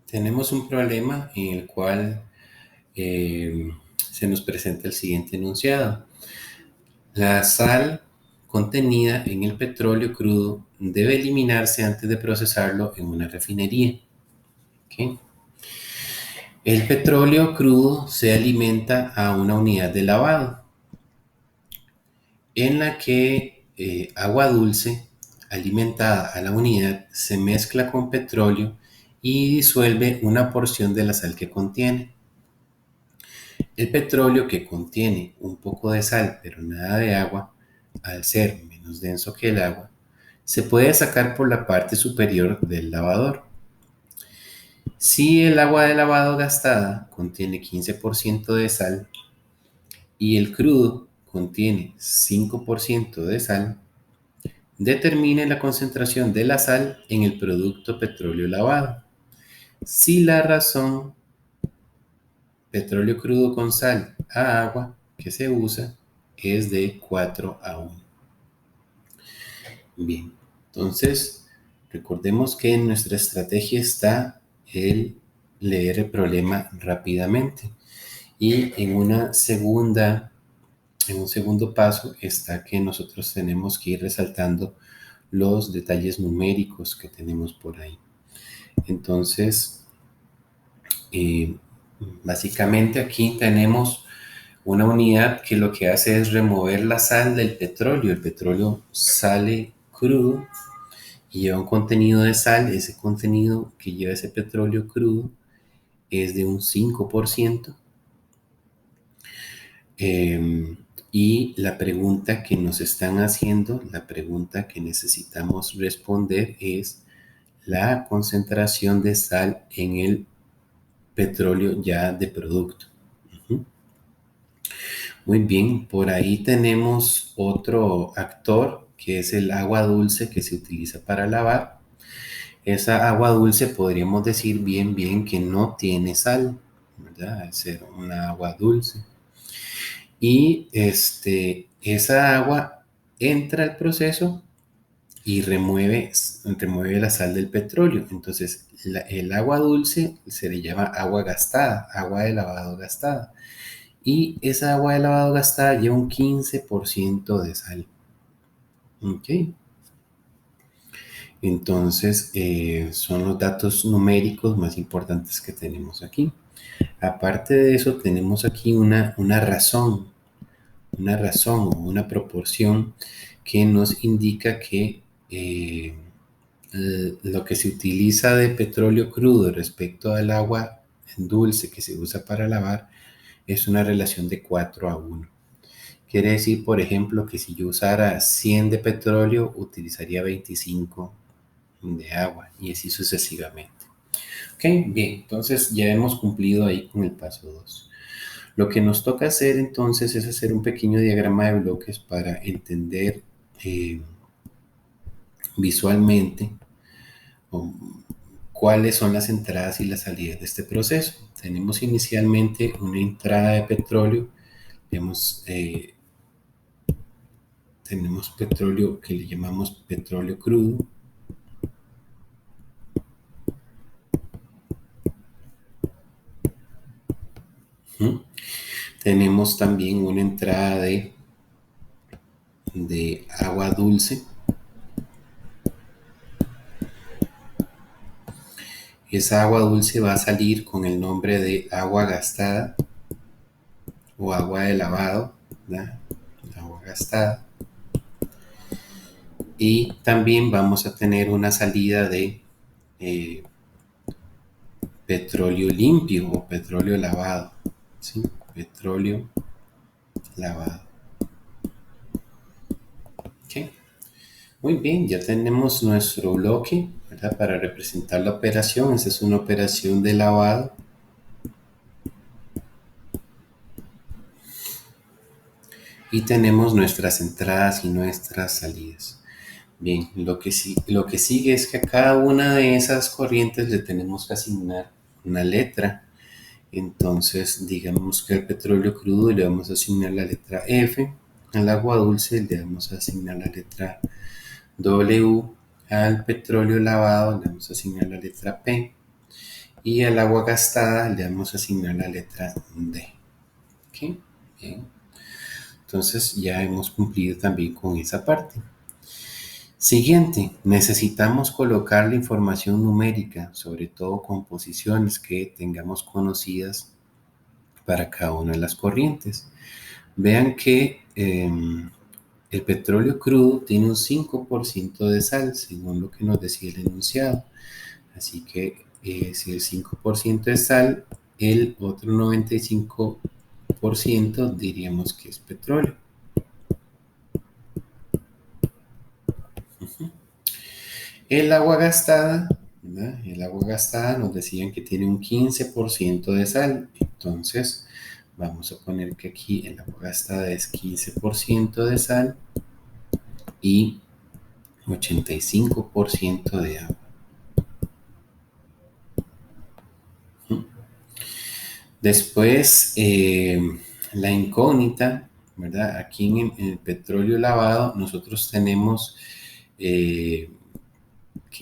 Tenemos un problema en el cual se nos presenta el siguiente enunciado. La sal contenida en el petróleo crudo debe eliminarse antes de procesarlo en una refinería. ¿Okay? El petróleo crudo se alimenta a una unidad de lavado en la que agua dulce alimentada a la unidad se mezcla con petróleo y disuelve una porción de la sal que contiene. El petróleo, que contiene un poco de sal pero nada de agua, al ser menos denso que el agua, se puede sacar por la parte superior del lavador. Si el agua de lavado gastada contiene 15% de sal y el crudo contiene 5% de sal, determine la concentración de la sal en el producto petróleo lavado. Si la razón petróleo crudo con sal a agua que se usa es de 4:1. Bien, entonces recordemos que en nuestra estrategia está el leer el problema rápidamente y en un segundo paso está que nosotros tenemos que ir resaltando los detalles numéricos que tenemos por ahí. Entonces, eh, básicamente aquí tenemos una unidad que lo que hace es remover la sal del petróleo. El petróleo sale crudo y lleva un contenido de sal. Ese contenido que lleva ese petróleo crudo es de un 5%. Y la pregunta que nos están haciendo, la pregunta que necesitamos responder es la concentración de sal en el petróleo ya de producto. Muy bien, por ahí tenemos otro actor que es el agua dulce que se utiliza para lavar. Esa agua dulce podríamos decir bien que no tiene sal, ¿verdad? Al ser una agua dulce. Y esa agua entra al proceso y remueve la sal del petróleo. Entonces, el agua dulce se le llama agua gastada, agua de lavado gastada. Y esa agua de lavado gastada lleva un 15% de sal. ¿Ok? Entonces, son los datos numéricos más importantes que tenemos aquí. Aparte de eso, tenemos aquí una razón o una proporción que nos indica que lo que se utiliza de petróleo crudo respecto al agua dulce que se usa para lavar es una relación de 4:1. Quiere decir, por ejemplo, que si yo usara 100 de petróleo, utilizaría 25 de agua y así sucesivamente. Ok, bien, entonces ya hemos cumplido ahí con el paso 2. Lo que nos toca hacer entonces es hacer un pequeño diagrama de bloques para entender visualmente cuáles son las entradas y las salidas de este proceso. Tenemos inicialmente una entrada de petróleo, tenemos petróleo que le llamamos petróleo crudo. Tenemos también una entrada de agua dulce. Esa agua dulce va a salir con el nombre de agua gastada o agua de lavado, ¿verdad? Agua gastada. Y también vamos a tener una salida de petróleo limpio o petróleo lavado. ¿Sí? Petróleo lavado. ¿Okay? Muy bien, ya tenemos nuestro bloque, ¿verdad? Para representar la operación. Esta es una operación de lavado. Y tenemos nuestras entradas y nuestras salidas. Bien, lo que sigue es que a cada una de esas corrientes le tenemos que asignar una letra. Entonces, digamos que al petróleo crudo le vamos a asignar la letra F, al agua dulce le vamos a asignar la letra W, al petróleo lavado le vamos a asignar la letra P Y al agua gastada le vamos a asignar la letra D. ¿Ok? Bien. Entonces ya hemos cumplido también con esa parte. Siguiente, necesitamos colocar la información numérica, sobre todo composiciones que tengamos conocidas para cada una de las corrientes. Vean que el petróleo crudo tiene un 5% de sal, según lo que nos decía el enunciado. Así que si el 5% es sal, el otro 95% diríamos que es petróleo. El agua gastada, ¿verdad? El agua gastada nos decían que tiene un 15% de sal. Entonces, vamos a poner que aquí el agua gastada es 15% de sal y 85% de agua. Después, la incógnita, ¿verdad? Aquí en el petróleo lavado nosotros tenemos que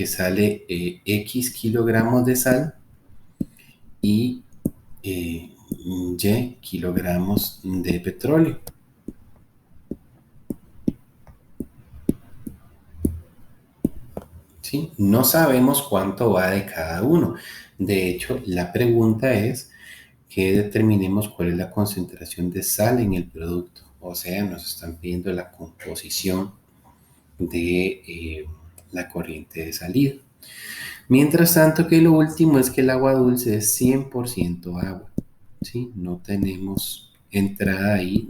sale X kilogramos de sal y Y kilogramos de petróleo. ¿Sí? No sabemos cuánto va de cada uno. De hecho, la pregunta es que determinemos cuál es la concentración de sal en el producto. O sea, nos están pidiendo la composición de la corriente de salida. Mientras tanto que lo último es que el agua dulce es 100% agua. ¿Sí? No tenemos entrada ahí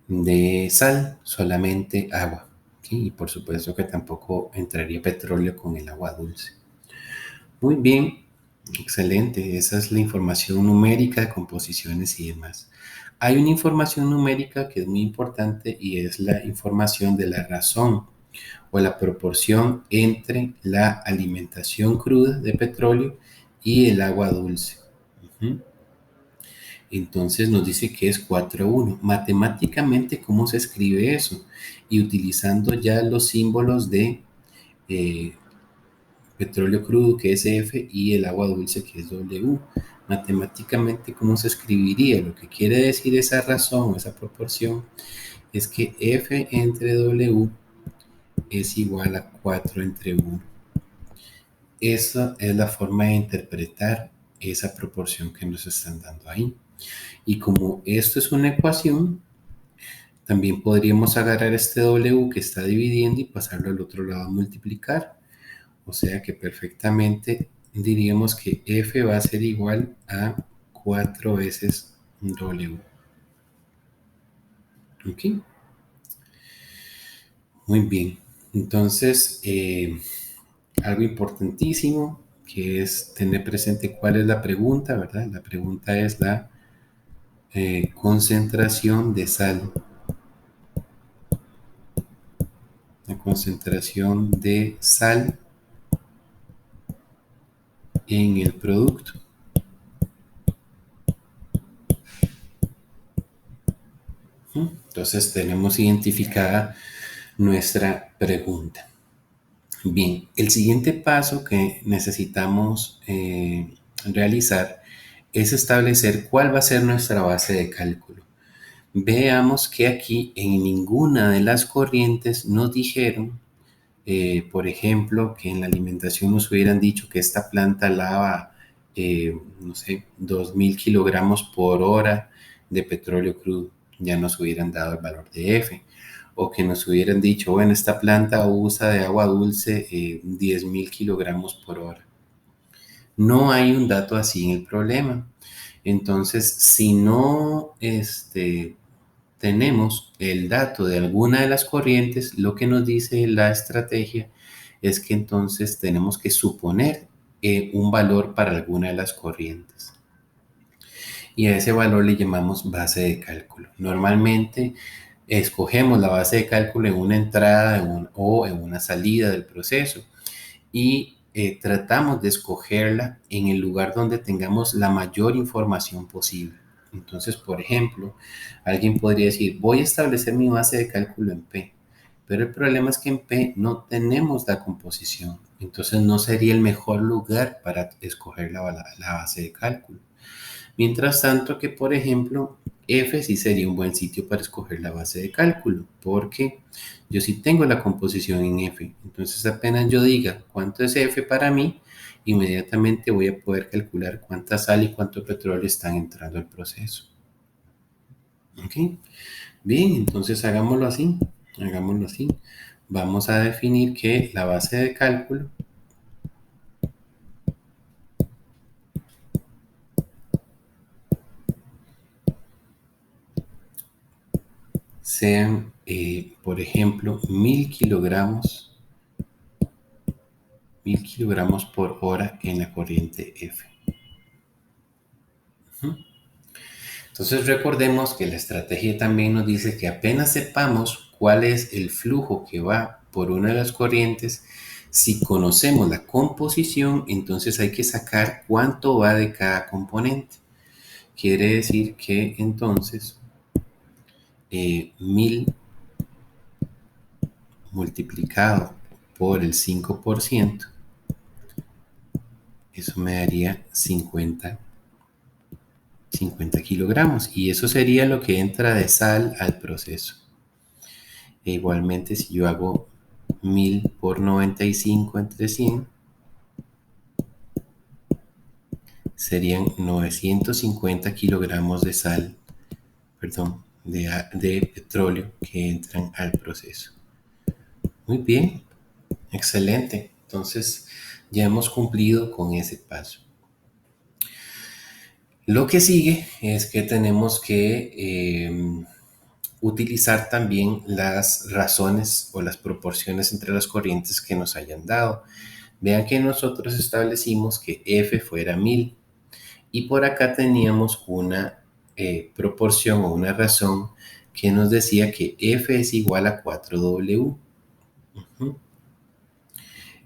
de sal, solamente agua. ¿Sí? Y por supuesto que tampoco entraría petróleo con el agua dulce. Muy bien, excelente. Esa es la información numérica de composiciones y demás. Hay una información numérica que es muy importante y es la información de la razón o la proporción entre la alimentación cruda de petróleo y el agua dulce. Entonces nos dice que es 4:1. Matemáticamente, ¿cómo se escribe eso? Y utilizando ya los símbolos de eh, petróleo crudo, que es F, y el agua dulce, que es W. Matemáticamente, ¿cómo se escribiría? Lo que quiere decir esa razón o esa proporción es que F entre W es igual a 4 entre 1. Esa es la forma de interpretar esa proporción que nos están dando ahí. Y como esto es una ecuación, también podríamos agarrar este W que está dividiendo y pasarlo al otro lado a multiplicar. O sea que perfectamente diríamos que F va a ser igual a 4 veces W. ¿Ok? Muy bien. Entonces, algo importantísimo que es tener presente cuál es la pregunta, ¿verdad? La pregunta es la concentración de sal. La concentración de sal en el producto. Entonces tenemos identificada nuestra pregunta. Bien, el siguiente paso que necesitamos realizar es establecer cuál va a ser nuestra base de cálculo. Veamos que aquí en ninguna de las corrientes nos dijeron, por ejemplo, que en la alimentación nos hubieran dicho que esta planta lava, no sé, 2.000 kilogramos por hora de petróleo crudo. Ya nos hubieran dado el valor de F. O que nos hubieran dicho, bueno, esta planta usa de agua dulce 10.000 kilogramos por hora. No hay un dato así en el problema. Entonces, si no tenemos el dato de alguna de las corrientes, lo que nos dice la estrategia es que entonces tenemos que suponer un valor para alguna de las corrientes. Y a ese valor le llamamos base de cálculo. Normalmente escogemos la base de cálculo en una entrada o en una salida del proceso y tratamos de escogerla en el lugar donde tengamos la mayor información posible. Entonces, por ejemplo, alguien podría decir, voy a establecer mi base de cálculo en P, pero el problema es que en P no tenemos la composición, entonces no sería el mejor lugar para escoger la base de cálculo. Mientras tanto que, por ejemplo, F sí sería un buen sitio para escoger la base de cálculo, porque yo sí tengo la composición en F. Entonces apenas yo diga cuánto es F para mí, inmediatamente voy a poder calcular cuánta sal y cuánto petróleo están entrando al proceso. ¿Ok? Bien, entonces hagámoslo así. Hagámoslo así. Vamos a definir que la base de cálculo sean, por ejemplo, 1000 kilogramos por hora en la corriente F. Entonces recordemos que la estrategia también nos dice que apenas sepamos cuál es el flujo que va por una de las corrientes, si conocemos la composición, entonces hay que sacar cuánto va de cada componente. Quiere decir que entonces 1000 multiplicado por el 5%, eso me daría 50 kilogramos, y eso sería lo que entra de sal al proceso. E igualmente, si yo hago 1000 por 95 entre 100, serían 950 kilogramos de sal, perdón, de petróleo que entran al proceso. Muy bien, excelente. Entonces ya hemos cumplido con ese paso. Lo que sigue es que tenemos que utilizar también las razones o las proporciones entre las corrientes que nos hayan dado. Vean que nosotros establecimos que F fuera 1000 y por acá teníamos una proporción o una razón que nos decía que F es igual a 4W.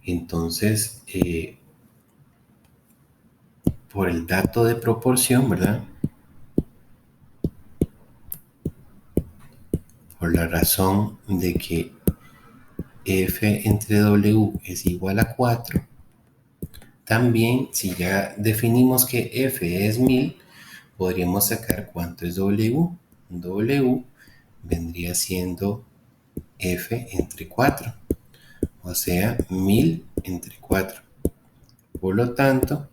Entonces, por el dato de proporción, ¿verdad? Por la razón de que F entre W es igual a 4, también si ya definimos que F es 1000, podríamos sacar cuánto es W. W vendría siendo F entre 4, o sea, 1000 entre 4. Por lo tanto,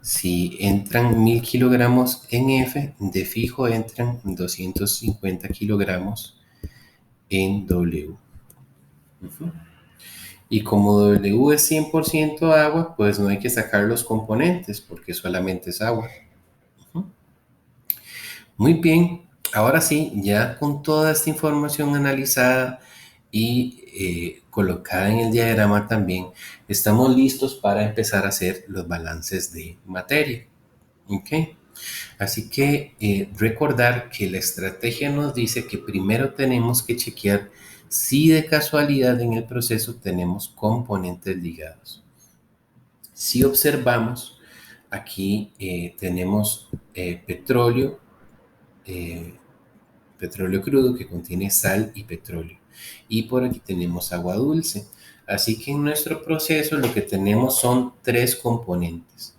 si entran 1000 kilogramos en F, de fijo entran 250 kilogramos en W. Y como W es 100% agua, pues no hay que sacar los componentes porque solamente es agua. Muy bien, ahora sí, ya con toda esta información analizada y colocada en el diagrama también, estamos listos para empezar a hacer los balances de materia. ¿Ok? Así que recordar que la estrategia nos dice que primero tenemos que chequear si de casualidad en el proceso tenemos componentes ligados. Si observamos, aquí tenemos petróleo crudo que contiene sal y petróleo. Y por aquí tenemos agua dulce. Así que en nuestro proceso lo que tenemos son tres componentes.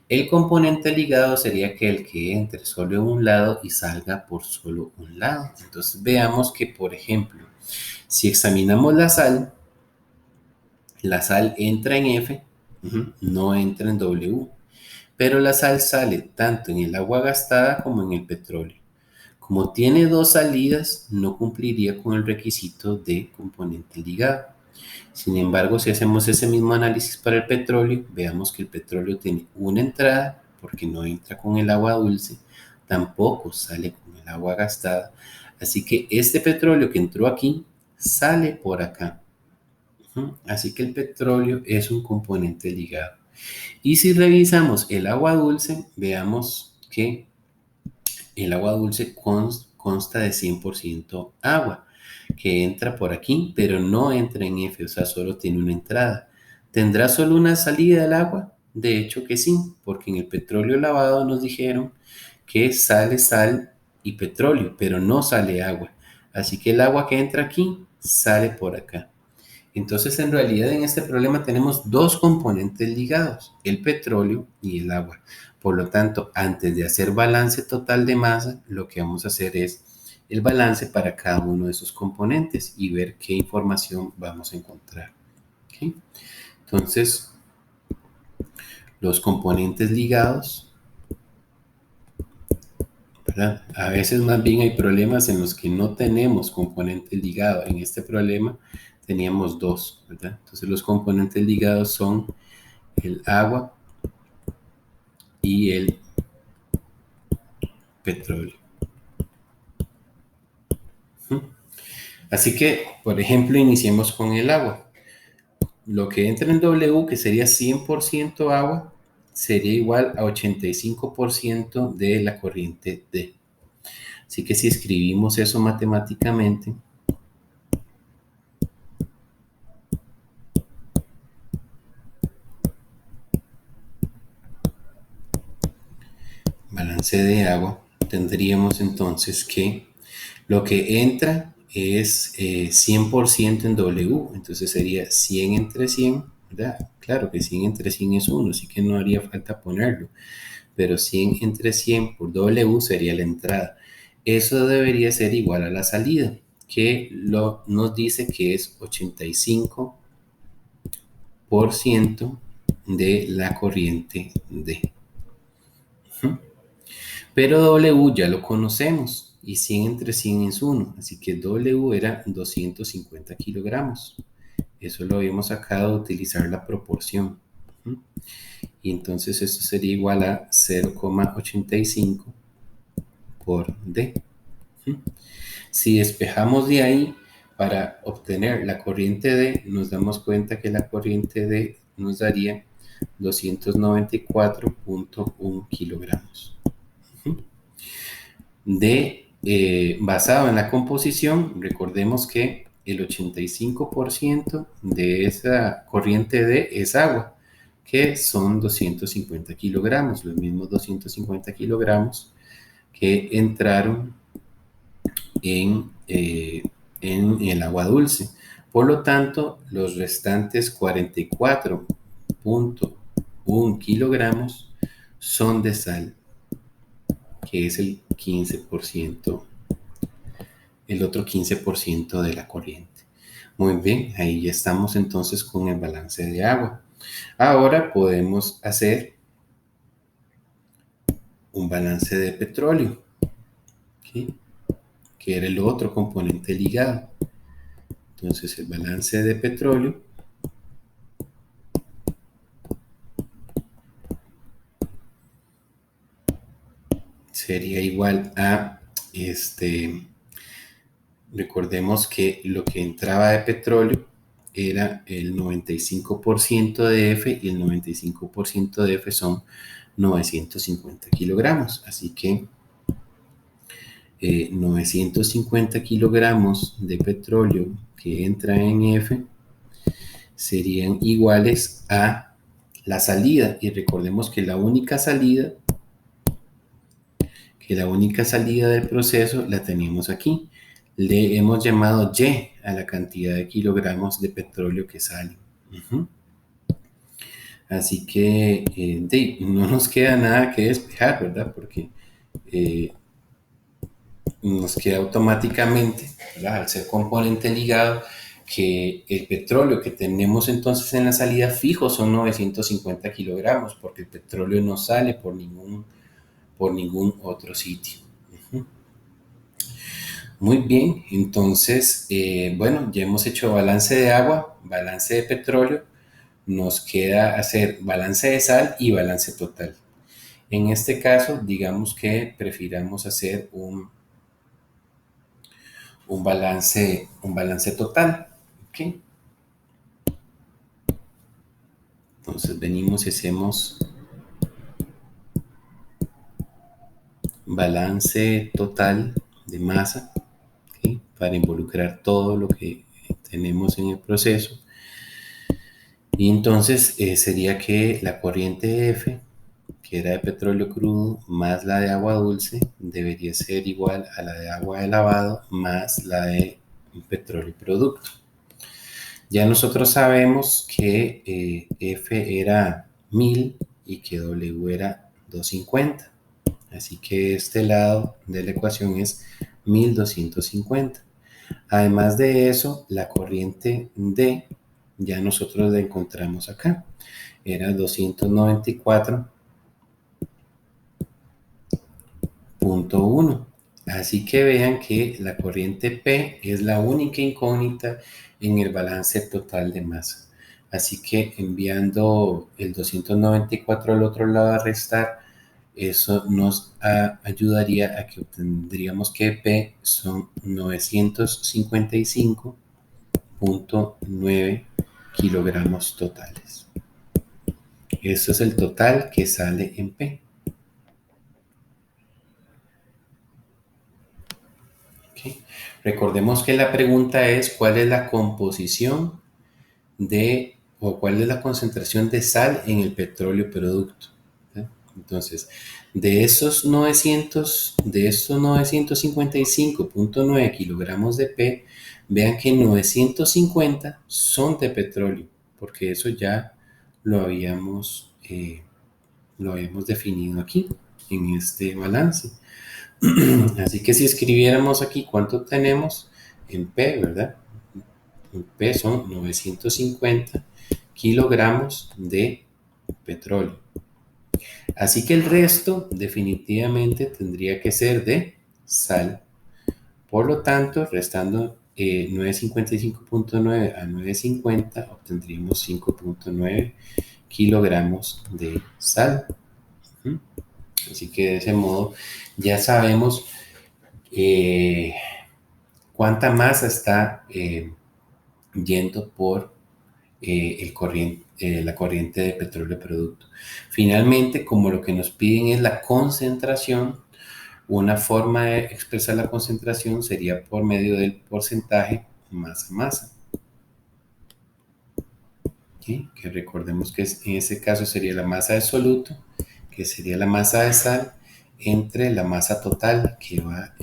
El componente ligado sería aquel que entre solo en un lado y salga por solo un lado. Entonces veamos que, por ejemplo, si examinamos la sal entra en F, no entra en W, pero la sal sale tanto en el agua gastada como en el petróleo. Como tiene dos salidas, no cumpliría con el requisito de componente ligado. Sin embargo, si hacemos ese mismo análisis para el petróleo, veamos que el petróleo tiene una entrada porque no entra con el agua dulce, tampoco sale con el agua gastada. Así que este petróleo que entró aquí sale por acá. Así que el petróleo es un componente ligado. Y si revisamos el agua dulce, veamos que el agua dulce consta de 100% agua, que entra por aquí, pero no entra en F, o sea, solo tiene una entrada. ¿Tendrá solo una salida el agua? De hecho que sí, porque en el petróleo lavado nos dijeron que sale sal y petróleo, pero no sale agua. Así que el agua que entra aquí sale por acá. Entonces, en realidad, en este problema tenemos dos componentes ligados, el petróleo y el agua. Por lo tanto, antes de hacer balance total de masa, lo que vamos a hacer es el balance para cada uno de esos componentes y ver qué información vamos a encontrar. ¿Okay? Entonces, los componentes ligados, ¿verdad? A veces más bien hay problemas en los que no tenemos componentes ligados. En este problema teníamos dos, ¿verdad? Entonces, los componentes ligados son el agua y el petróleo. Así que, por ejemplo, iniciemos con el agua. Lo que entra en W, que sería 100% agua, sería igual a 85% de la corriente D. Así que si escribimos eso matemáticamente, balance de agua, tendríamos entonces que lo que entra es 100% en W, entonces sería 100 entre 100, ¿verdad? Claro que 100 entre 100 es 1, así que no haría falta ponerlo, pero 100 entre 100 por W sería la entrada. Eso debería ser igual a la salida, que nos dice que es 85% de la corriente D. Pero W ya lo conocemos y 100 entre 100 es 1, así que W era 250 kilogramos. Eso lo habíamos sacado de utilizar la proporción. Y entonces esto sería igual a 0,85 por D. Si despejamos de ahí para obtener la corriente D, nos damos cuenta que la corriente D nos daría 294.1 kilogramos. Basado en la composición, recordemos que el 85% de esa corriente D es agua, que son 250 kilogramos, los mismos 250 kilogramos que entraron en el agua dulce. Por lo tanto, los restantes 44.1 kilogramos son de sal, que es el 15%, el otro 15% de la corriente. Muy bien, ahí ya estamos entonces con el balance de agua. Ahora podemos hacer un balance de petróleo, ¿okay? Que era el otro componente ligado. Entonces el balance de petróleo sería igual a recordemos que lo que entraba de petróleo era el 95% de F y el 95% de F son 950 kilogramos. Así que 950 kilogramos de petróleo que entra en F serían iguales a la salida. Y recordemos que la única salida del proceso la tenemos aquí. Le hemos llamado Y a la cantidad de kilogramos de petróleo que sale. Así que no nos queda nada que despejar, ¿verdad? Porque nos queda automáticamente, ¿verdad? Al ser componente ligado, que el petróleo que tenemos entonces en la salida fijo son 950 kilogramos, porque el petróleo no sale por ningún otro sitio. Muy bien, entonces, bueno, ya hemos hecho balance de agua, balance de petróleo, nos queda hacer balance de sal y balance total. En este caso, digamos que prefiramos hacer un balance total. ¿Okay? Entonces venimos y hacemos balance total de masa, ¿okay? Para involucrar todo lo que tenemos en el proceso. Y entonces sería que la corriente F, que era de petróleo crudo, más la de agua dulce, debería ser igual a la de agua de lavado más la de petróleo producto. Ya nosotros sabemos que F era 1000 y que W era 250. Así que este lado de la ecuación es 1250. Además de eso, la corriente D ya nosotros la encontramos acá. Era 294.1. Así que vean que la corriente P es la única incógnita en el balance total de masa. Así que enviando el 294 al otro lado a restar, eso nos ayudaría a que obtendríamos que P son 955.9 kilogramos totales. Eso es el total que sale en P. Okay. Recordemos que la pregunta es cuál es la composición o cuál es la concentración de sal en el petróleo producto. ¿Sí? Entonces, de estos 955.9 kilogramos de P, vean que 950 son de petróleo, porque eso ya lo habíamos definido aquí en este balance. Así que si escribiéramos aquí cuánto tenemos en P, ¿verdad? En P son 950 kilogramos de petróleo. Así que el resto definitivamente tendría que ser de sal. Por lo tanto, restando 955.9 a 950, obtendríamos 5.9 kilogramos de sal. Así que de ese modo ya sabemos cuánta masa está yendo por la corriente de petróleo producto. Finalmente, como lo que nos piden es la concentración, una forma de expresar la concentración sería por medio del porcentaje masa-masa. ¿Okay? Que recordemos que en ese caso sería la masa de soluto, que sería la masa de sal, entre la masa total que va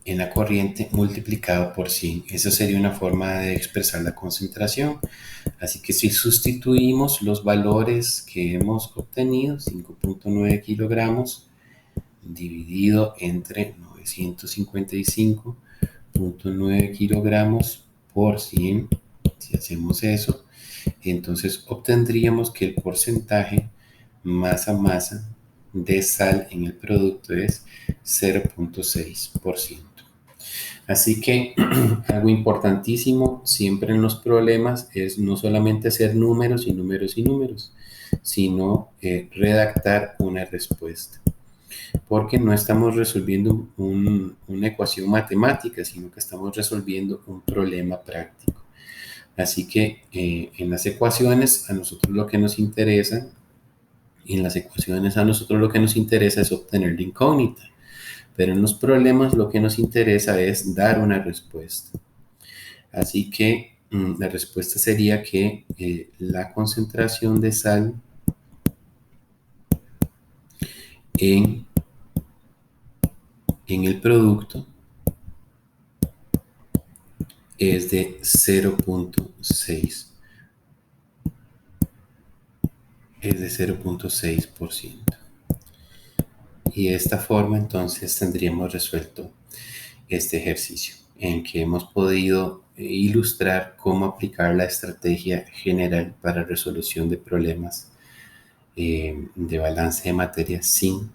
en la corriente multiplicado por 100. Esa sería una forma de expresar la concentración. Así que si sustituimos los valores que hemos obtenido, 5.9 kilogramos dividido entre 955.9 kilogramos por 100, si hacemos eso, entonces obtendríamos que el porcentaje masa-masa de sal en el producto es 0.6%. Así que algo importantísimo siempre en los problemas es no solamente hacer números y números y números, sino redactar una respuesta. Porque no estamos resolviendo una ecuación matemática, sino que estamos resolviendo un problema práctico. Así que en las ecuaciones a nosotros lo que nos interesa, es obtener la incógnita. Pero en los problemas lo que nos interesa es dar una respuesta. Así que la respuesta sería que la concentración de sal en el producto es de 0.6. Es de 0.6%. Y de esta forma entonces tendríamos resuelto este ejercicio en que hemos podido ilustrar cómo aplicar la estrategia general para resolución de problemas de balance de materia sin